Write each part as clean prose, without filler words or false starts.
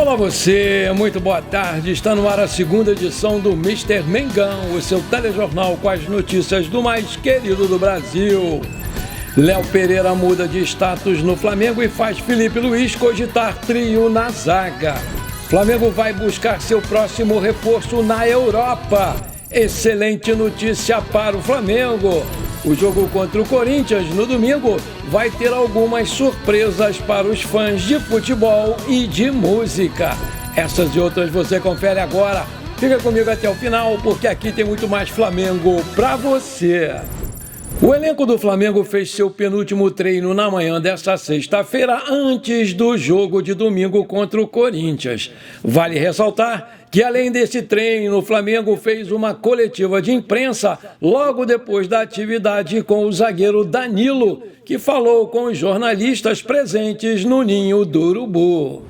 Olá você, muito boa tarde. Está no ar a segunda edição do Mister Mengão, o seu telejornal com as notícias do mais querido do Brasil. Léo Pereira muda de status no Flamengo e faz Felipe Luiz cogitar trio na zaga. Flamengo vai buscar seu próximo reforço na Europa. Excelente notícia para o Flamengo. O jogo contra o Corinthians no domingo vai ter algumas surpresas para os fãs de futebol e de música. Essas e outras você confere agora. Fica comigo até o final, porque aqui tem muito mais Flamengo para você. O elenco do Flamengo fez seu penúltimo treino na manhã desta sexta-feira, antes do jogo de domingo contra o Corinthians. Vale ressaltar que, além desse treino, o Flamengo fez uma coletiva de imprensa logo depois da atividade com o zagueiro Danilo, que falou com os jornalistas presentes no Ninho do Urubu.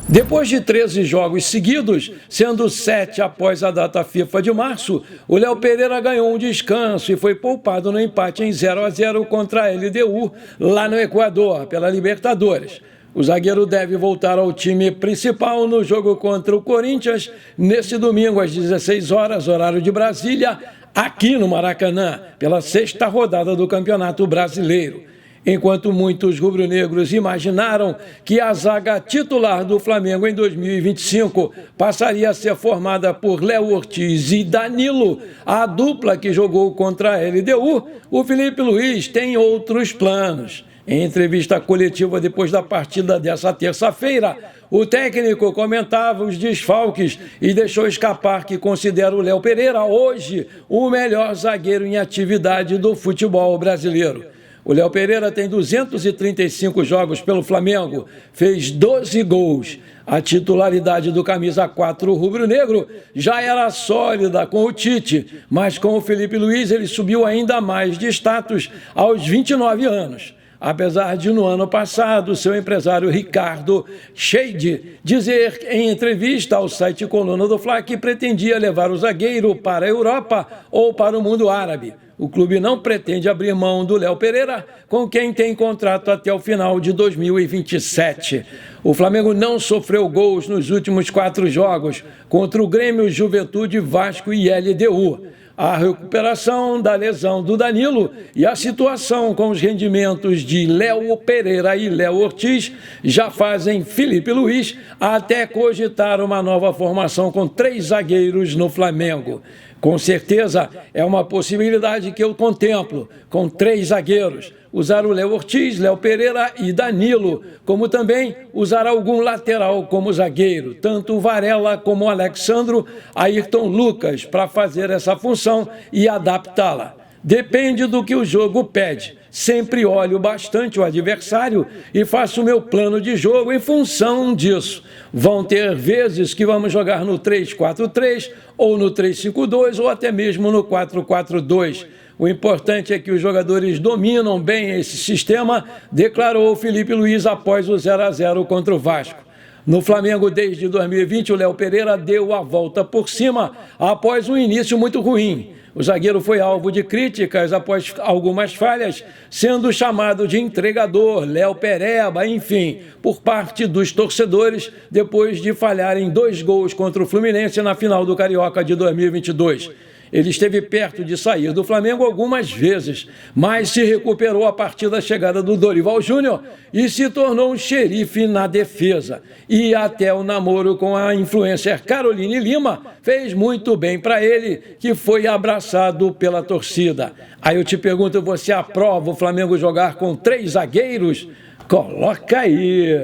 Depois de 13 jogos seguidos, sendo 7 após a data FIFA de março, o Léo Pereira ganhou um descanso e foi poupado no empate em 0-0 contra a LDU, lá no Equador, pela Libertadores. O zagueiro deve voltar ao time principal no jogo contra o Corinthians, nesse domingo às 16 horas, horário de Brasília, aqui no Maracanã, pela 6ª rodada do Campeonato Brasileiro. Enquanto muitos rubro-negros imaginaram que a zaga titular do Flamengo em 2025 passaria a ser formada por Léo Ortiz e Danilo, a dupla que jogou contra a LDU, o Felipe Luiz tem outros planos. Em entrevista coletiva depois da partida dessa terça-feira, o técnico comentava os desfalques e deixou escapar que considera o Léo Pereira hoje o melhor zagueiro em atividade do futebol brasileiro. O Léo Pereira tem 235 jogos pelo Flamengo, fez 12 gols. A titularidade do camisa 4 rubro-negro já era sólida com o Tite, mas com o Felipe Luiz ele subiu ainda mais de status aos 29 anos. Apesar de, no ano passado, seu empresário Ricardo Scheide dizer em entrevista ao site Coluna do Fla que pretendia levar o zagueiro para a Europa ou para o mundo árabe. O clube não pretende abrir mão do Léo Pereira, com quem tem contrato até o final de 2027. O Flamengo não sofreu gols nos últimos 4 jogos contra o Grêmio, Juventude, Vasco e LDU. A recuperação da lesão do Danilo e a situação com os rendimentos de Léo Pereira e Léo Ortiz já fazem Felipe Luiz até cogitar uma nova formação com 3 zagueiros no Flamengo. Com certeza é uma possibilidade que eu contemplo, com 3 zagueiros. Usar o Léo Ortiz, Léo Pereira e Danilo, como também usar algum lateral como zagueiro, tanto o Varela como o Alexandro, Ayrton Lucas, para fazer essa função e adaptá-la. Depende do que o jogo pede. Sempre olho bastante o adversário e faço o meu plano de jogo em função disso. Vão ter vezes que vamos jogar no 3-4-3 ou no 3-5-2 ou até mesmo no 4-4-2. O importante é que os jogadores dominam bem esse sistema, declarou o Felipe Luiz após o 0-0 contra o Vasco. No Flamengo, desde 2020, o Léo Pereira deu a volta por cima após um início muito ruim. O zagueiro foi alvo de críticas após algumas falhas, sendo chamado de entregador, Léo Pereba, enfim, por parte dos torcedores, depois de falhar em 2 gols contra o Fluminense na final do Carioca de 2022. Ele esteve perto de sair do Flamengo algumas vezes, mas se recuperou a partir da chegada do Dorival Júnior e se tornou um xerife na defesa. E até o namoro com a influencer Caroline Lima fez muito bem para ele, que foi abraçado pela torcida. Aí eu te pergunto, você aprova o Flamengo jogar com 3 zagueiros? Coloca aí!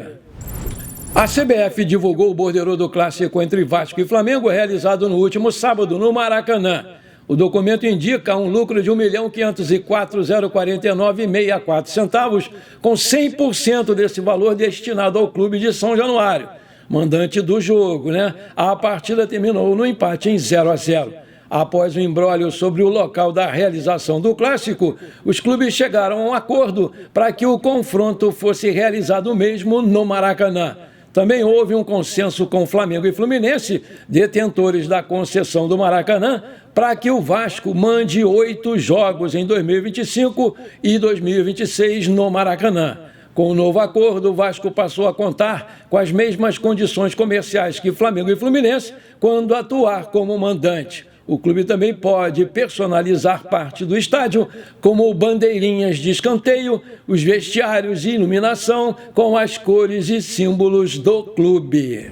A CBF divulgou o borderô do clássico entre Vasco e Flamengo, realizado no último sábado, no Maracanã. O documento indica um lucro de R$ 1.504.049,64, com 100% desse valor destinado ao clube de São Januário, mandante do jogo, A partida terminou no empate em 0-0. Após o imbróglio sobre o local da realização do clássico, os clubes chegaram a um acordo para que o confronto fosse realizado mesmo no Maracanã. Também houve um consenso com Flamengo e Fluminense, detentores da concessão do Maracanã, para que o Vasco mande 8 jogos em 2025 e 2026 no Maracanã. Com o novo acordo, o Vasco passou a contar com as mesmas condições comerciais que Flamengo e Fluminense quando atuar como mandante. O clube também pode personalizar parte do estádio, como bandeirinhas de escanteio, os vestiários e iluminação com as cores e símbolos do clube.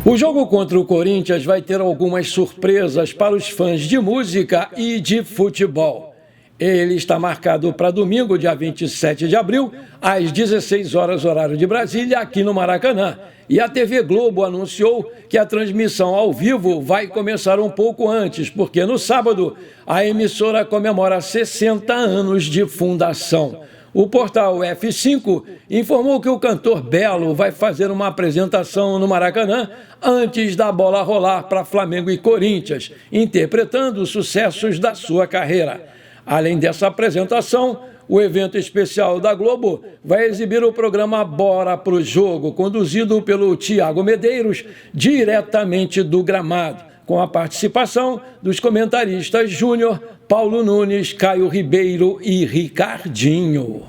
O jogo contra o Corinthians vai ter algumas surpresas para os fãs de música e de futebol. Ele está marcado para domingo, dia 27 de abril, às 16 horas, horário de Brasília, aqui no Maracanã. E a TV Globo anunciou que a transmissão ao vivo vai começar um pouco antes, porque no sábado a emissora comemora 60 anos de fundação. O portal F5 informou que o cantor Belo vai fazer uma apresentação no Maracanã antes da bola rolar para Flamengo e Corinthians, interpretando os sucessos da sua carreira. Além dessa apresentação, o evento especial da Globo vai exibir o programa Bora pro Jogo, conduzido pelo Thiago Medeiros, diretamente do gramado, com a participação dos comentaristas Júnior, Paulo Nunes, Caio Ribeiro e Ricardinho.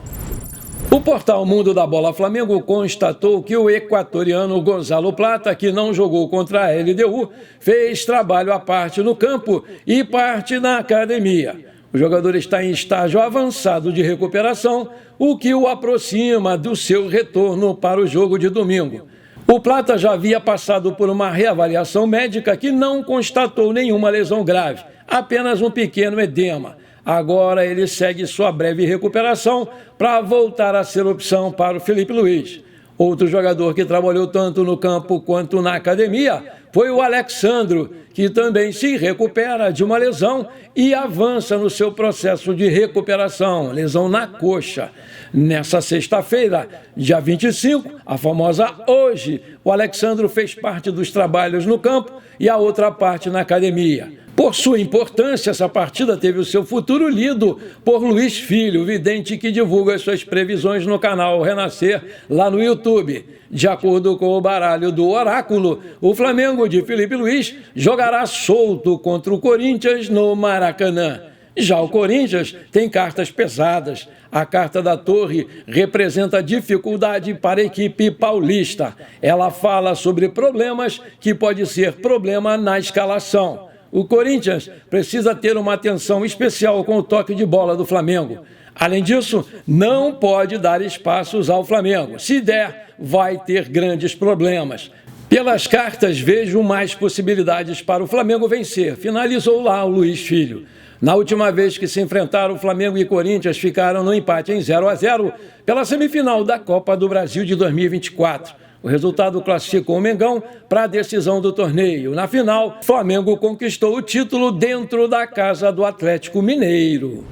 O portal Mundo da Bola Flamengo constatou que o equatoriano Gonzalo Plata, que não jogou contra a LDU, fez trabalho à parte no campo e parte na academia. O jogador está em estágio avançado de recuperação, o que o aproxima do seu retorno para o jogo de domingo. O Plata já havia passado por uma reavaliação médica que não constatou nenhuma lesão grave, apenas um pequeno edema. Agora ele segue sua breve recuperação para voltar a ser opção para o Felipe Luiz. Outro jogador que trabalhou tanto no campo quanto na academia foi o Alexandro, que também se recupera de uma lesão e avança no seu processo de recuperação, lesão na coxa. Nessa sexta-feira, dia 25, a famosa hoje, o Alexandro fez parte dos trabalhos no campo e a outra parte na academia. Por sua importância, essa partida teve o seu futuro lido por Luiz Filho, vidente que divulga suas previsões no canal Renascer, lá no YouTube. De acordo com o baralho do Oráculo, o Flamengo de Felipe Luiz jogará solto contra o Corinthians no Maracanã. Já o Corinthians tem cartas pesadas. A carta da Torre representa dificuldade para a equipe paulista. Ela fala sobre problemas que pode ser problema na escalação. O Corinthians precisa ter uma atenção especial com o toque de bola do Flamengo. Além disso, não pode dar espaços ao Flamengo. Se der, vai ter grandes problemas. Pelas cartas, vejo mais possibilidades para o Flamengo vencer, finalizou lá o Luiz Filho. Na última vez que se enfrentaram, Flamengo e Corinthians ficaram no empate em 0-0 pela semifinal da Copa do Brasil de 2024. O resultado classificou o Mengão para a decisão do torneio. Na final, Flamengo conquistou o título dentro da casa do Atlético Mineiro.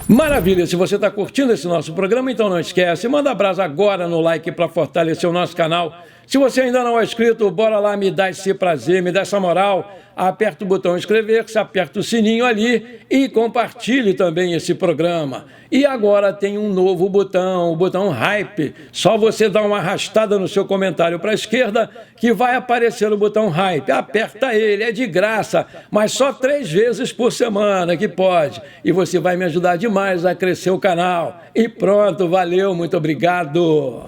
Maravilha! Se você está curtindo esse nosso programa, então não esquece, manda abraço agora no like para fortalecer o nosso canal. Se você ainda não é inscrito, bora lá, me dá esse prazer, me dá essa moral. Aperta o botão inscrever-se, aperta o sininho ali e compartilhe também esse programa. E agora tem um novo botão, o botão Hype. Só você dá uma arrastada no seu comentário para a esquerda que vai aparecer o botão Hype. Aperta ele, é de graça, mas só 3 vezes por semana que pode. E você vai me ajudar demais a crescer o canal. E pronto, valeu, muito obrigado.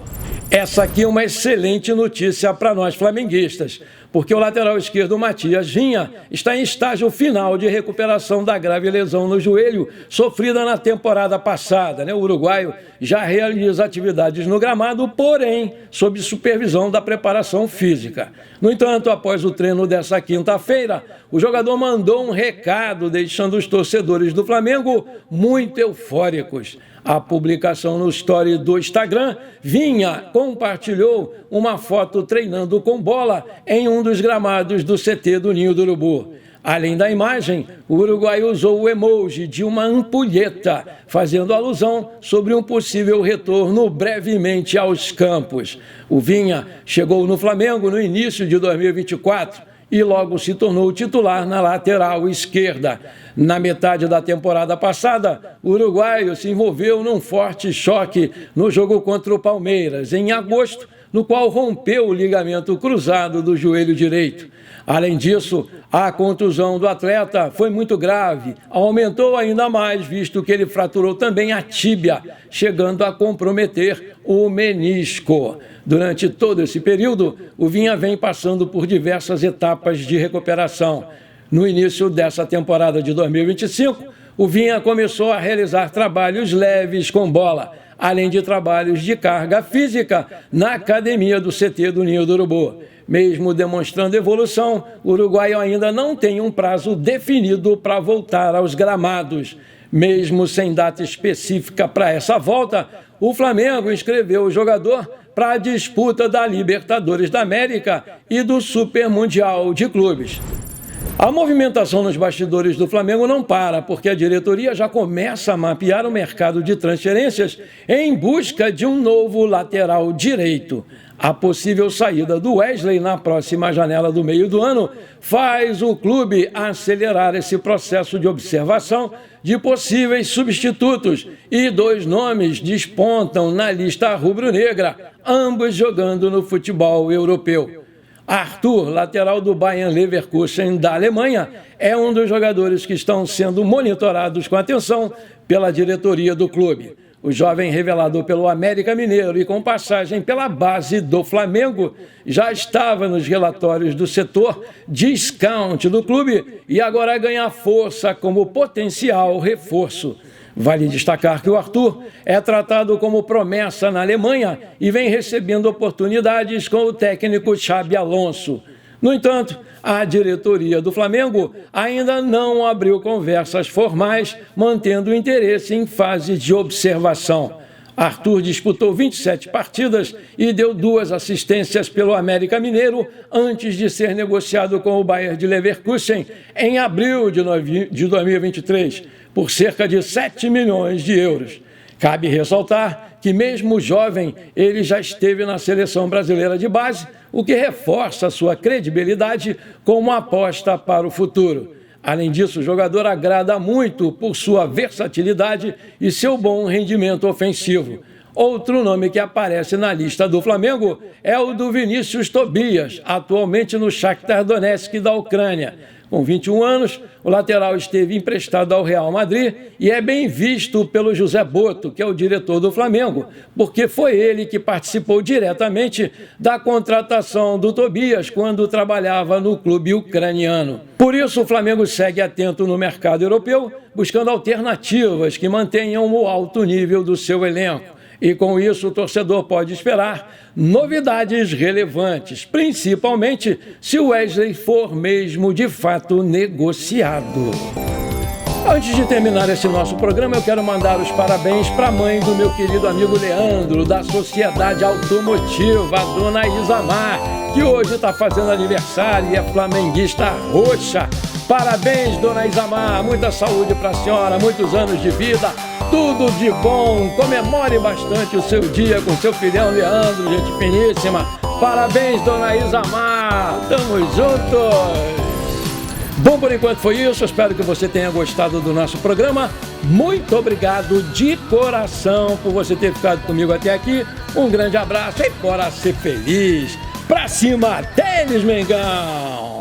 Essa aqui é uma excelente notícia para nós flamenguistas, porque o lateral esquerdo Matias Vinha está em estágio final de recuperação da grave lesão no joelho sofrida na temporada passada. O uruguaio já realiza atividades no gramado, porém sob supervisão da preparação física. No entanto, após o treino dessa quinta-feira, o jogador mandou um recado deixando os torcedores do Flamengo muito eufóricos. A publicação no story do Instagram, Vinha compartilhou uma foto treinando com bola em um dos gramados do CT do Ninho do Urubu. Além da imagem, o uruguaio usou o emoji de uma ampulheta, fazendo alusão sobre um possível retorno brevemente aos campos. O Vinha chegou no Flamengo no início de 2024 e logo se tornou titular na lateral esquerda. Na metade da temporada passada, o uruguaio se envolveu num forte choque no jogo contra o Palmeiras. Em agosto, no qual rompeu o ligamento cruzado do joelho direito. Além disso, a contusão do atleta foi muito grave, aumentou ainda mais, visto que ele fraturou também a tíbia, chegando a comprometer o menisco. Durante todo esse período, o Vinha vem passando por diversas etapas de recuperação. No início dessa temporada de 2025, o Vinha começou a realizar trabalhos leves com bola, além de trabalhos de carga física na academia do CT do Ninho do Urubu. Mesmo demonstrando evolução, o uruguaio ainda não tem um prazo definido para voltar aos gramados. Mesmo sem data específica para essa volta, o Flamengo inscreveu o jogador para a disputa da Libertadores da América e do Super Mundial de Clubes. A movimentação nos bastidores do Flamengo não para, porque a diretoria já começa a mapear o mercado de transferências em busca de um novo lateral direito. A possível saída do Wesley na próxima janela do meio do ano faz o clube acelerar esse processo de observação de possíveis substitutos e 2 nomes despontam na lista rubro-negra, ambos jogando no futebol europeu. Arthur, lateral do Bayer Leverkusen da Alemanha, é um dos jogadores que estão sendo monitorados com atenção pela diretoria do clube. O jovem, revelado pelo América Mineiro e com passagem pela base do Flamengo, já estava nos relatórios do setor de scout do clube e agora ganha força como potencial reforço. Vale destacar que o Arthur é tratado como promessa na Alemanha e vem recebendo oportunidades com o técnico Xabi Alonso. No entanto, a diretoria do Flamengo ainda não abriu conversas formais, mantendo o interesse em fase de observação. Arthur disputou 27 partidas e deu 2 assistências pelo América Mineiro antes de ser negociado com o Bayer de Leverkusen em abril de 2023, por cerca de 7 milhões de euros. Cabe ressaltar que, mesmo jovem, ele já esteve na seleção brasileira de base, o que reforça sua credibilidade como aposta para o futuro. Além disso, o jogador agrada muito por sua versatilidade e seu bom rendimento ofensivo. Outro nome que aparece na lista do Flamengo é o do Vinícius Tobias, atualmente no Shakhtar Donetsk da Ucrânia. Com 21 anos, o lateral esteve emprestado ao Real Madrid e é bem visto pelo José Boto, que é o diretor do Flamengo, porque foi ele que participou diretamente da contratação do Tobias quando trabalhava no clube ucraniano. Por isso, o Flamengo segue atento no mercado europeu, buscando alternativas que mantenham o alto nível do seu elenco. E com isso o torcedor pode esperar novidades relevantes, principalmente se o Wesley for mesmo de fato negociado. Antes de terminar esse nosso programa, eu quero mandar os parabéns para a mãe do meu querido amigo Leandro, da Sociedade Automotiva, a dona Isamar, que hoje está fazendo aniversário e é flamenguista roxa. Parabéns, dona Isamar, muita saúde para a senhora, muitos anos de vida, tudo de bom. Comemore bastante o seu dia com seu filhão Leandro, gente finíssima. Parabéns, dona Isamar, tamo juntos. Bom, por enquanto foi isso, espero que você tenha gostado do nosso programa. Muito obrigado de coração por você ter ficado comigo até aqui. Um grande abraço e bora ser feliz. Pra cima deles, Mengão!